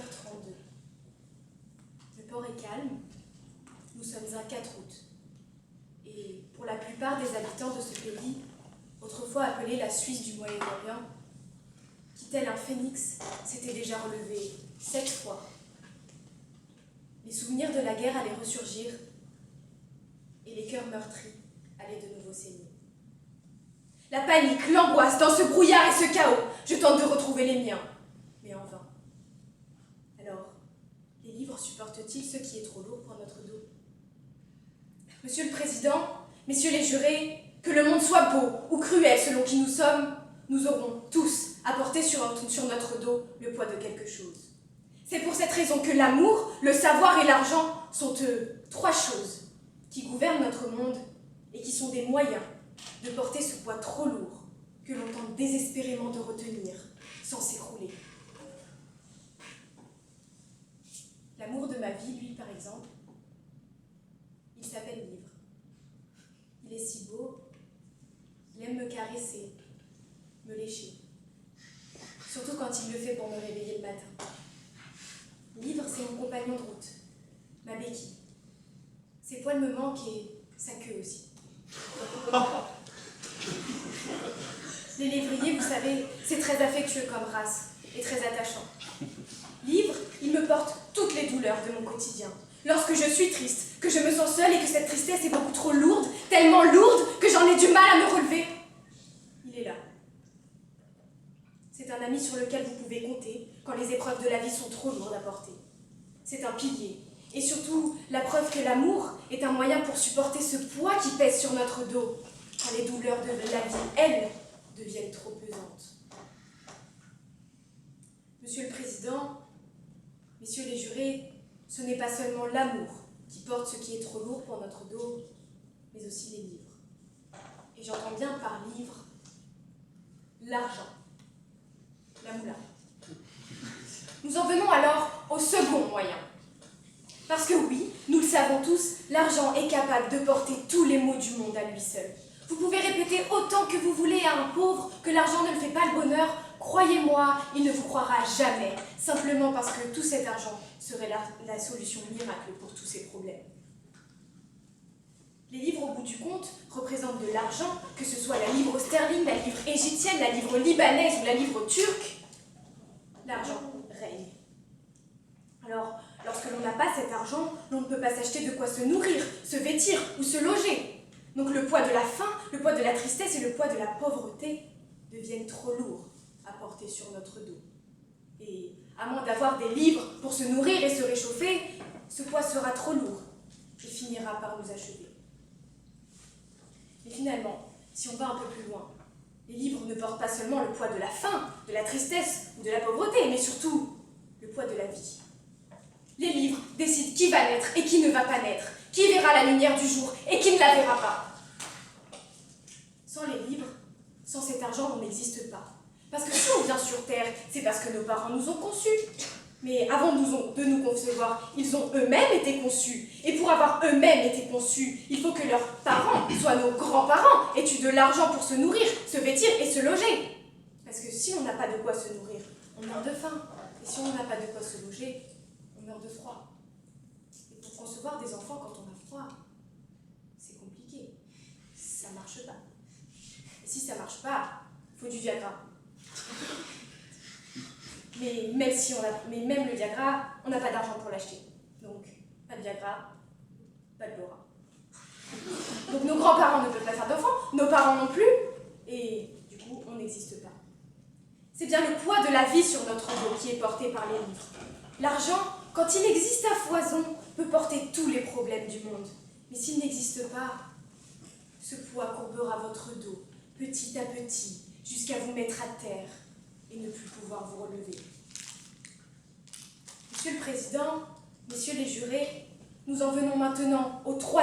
7h32. Le port est calme. Nous sommes un 4 août. Et pour la plupart des habitants de ce pays, autrefois appelé la Suisse du Moyen-Orient, qui tel un phénix s'était déjà relevé 7 fois. Les souvenirs de la guerre allaient ressurgir et les cœurs meurtris allaient de nouveau saigner. La panique, l'angoisse, dans ce brouillard et ce chaos, je tente de retrouver les miens, mais en vain. Alors, les livres supportent-ils ce qui est trop lourd pour notre dos? Monsieur le Président, messieurs les jurés, que le monde soit beau ou cruel selon qui nous sommes, nous aurons tous à porter sur notre dos le poids de quelque chose. C'est pour cette raison que l'amour, le savoir et l'argent sont trois choses qui gouvernent notre monde et qui sont des moyens de porter ce poids trop lourd que l'on tente désespérément de retenir sans s'écrouler. L'amour de ma vie, lui, par exemple, il s'appelle livre. Il est si beau, il aime me caresser, me lécher. Surtout quand il le fait pour me réveiller le matin. Livre, c'est mon compagnon de route, ma béquille. Ses poils me manquent et sa queue aussi. Les lévriers, vous savez, c'est très affectueux comme race et très attachant. Livre, il me porte toutes les douleurs de mon quotidien. Lorsque je suis triste, que je me sens seule et que cette tristesse est beaucoup trop lourde, tellement lourde que j'en ai du mal à me relever, il est là. C'est un ami sur lequel vous pouvez compter quand les épreuves de la vie sont trop lourdes à porter. C'est un pilier. Et surtout, la preuve que l'amour est un moyen pour supporter ce poids qui pèse sur notre dos quand les douleurs de la vie, elles, deviennent trop pesantes. Monsieur le Président, messieurs les jurés, ce n'est pas seulement l'amour qui porte ce qui est trop lourd pour notre dos, mais aussi les livres. Et j'entends bien par livre l'argent, la moula. Nous en venons alors au second moyen. Parce que oui, nous le savons tous, l'argent est capable de porter tous les maux du monde à lui seul. Vous pouvez répéter autant que vous voulez à un pauvre que l'argent ne le fait pas le bonheur. Croyez-moi, il ne vous croira jamais, simplement parce que tout cet argent serait la solution miracle pour tous ces problèmes. Les livres, au bout du compte, représentent de l'argent, que ce soit la livre sterling, la livre égyptienne, la livre libanaise ou la livre turque. L'argent règne. Alors, lorsque l'on n'a pas cet argent, l'on ne peut pas s'acheter de quoi se nourrir, se vêtir ou se loger. Donc le poids de la faim, le poids de la tristesse et le poids de la pauvreté deviennent trop lourds à porter sur notre dos. Et à moins d'avoir des livres pour se nourrir et se réchauffer, ce poids sera trop lourd et finira par nous achever. Mais finalement, si on va un peu plus loin, les livres ne portent pas seulement le poids de la faim, de la tristesse ou de la pauvreté, mais surtout le poids de la vie. Les livres décident qui va naître et qui ne va pas naître, qui verra la lumière du jour et qui ne la verra pas. Sans les livres, sans cet argent, on n'existe pas. Parce que si on vient sur Terre, c'est parce que nos parents nous ont conçus. Mais avant de nous concevoir, ils ont eux-mêmes été conçus. Et pour avoir eux-mêmes été conçus, il faut que leurs parents, soit nos grands-parents, aient eu de l'argent pour se nourrir, se vêtir et se loger. Parce que si on n'a pas de quoi se nourrir, on meurt de faim. Et si on n'a pas de quoi se loger, on meurt de froid. Et pour concevoir des enfants quand on a froid, c'est compliqué. Ça marche pas. Et si ça marche pas, il faut du Viagra. Mais même le Viagra, on n'a pas d'argent pour l'acheter. Donc, pas de Viagra, pas de Laura. Donc nos grands-parents ne peuvent pas faire d'enfants, nos parents non plus, et du coup, on n'existe pas. C'est bien le poids de la vie sur notre dos qui est porté par les livres. L'argent, quand il existe à foison, peut porter tous les problèmes du monde. Mais s'il n'existe pas, ce poids courbera votre dos, petit à petit, jusqu'à vous mettre à terre et ne plus pouvoir vous relever. Monsieur le Président, messieurs les jurés, nous en venons maintenant au troisième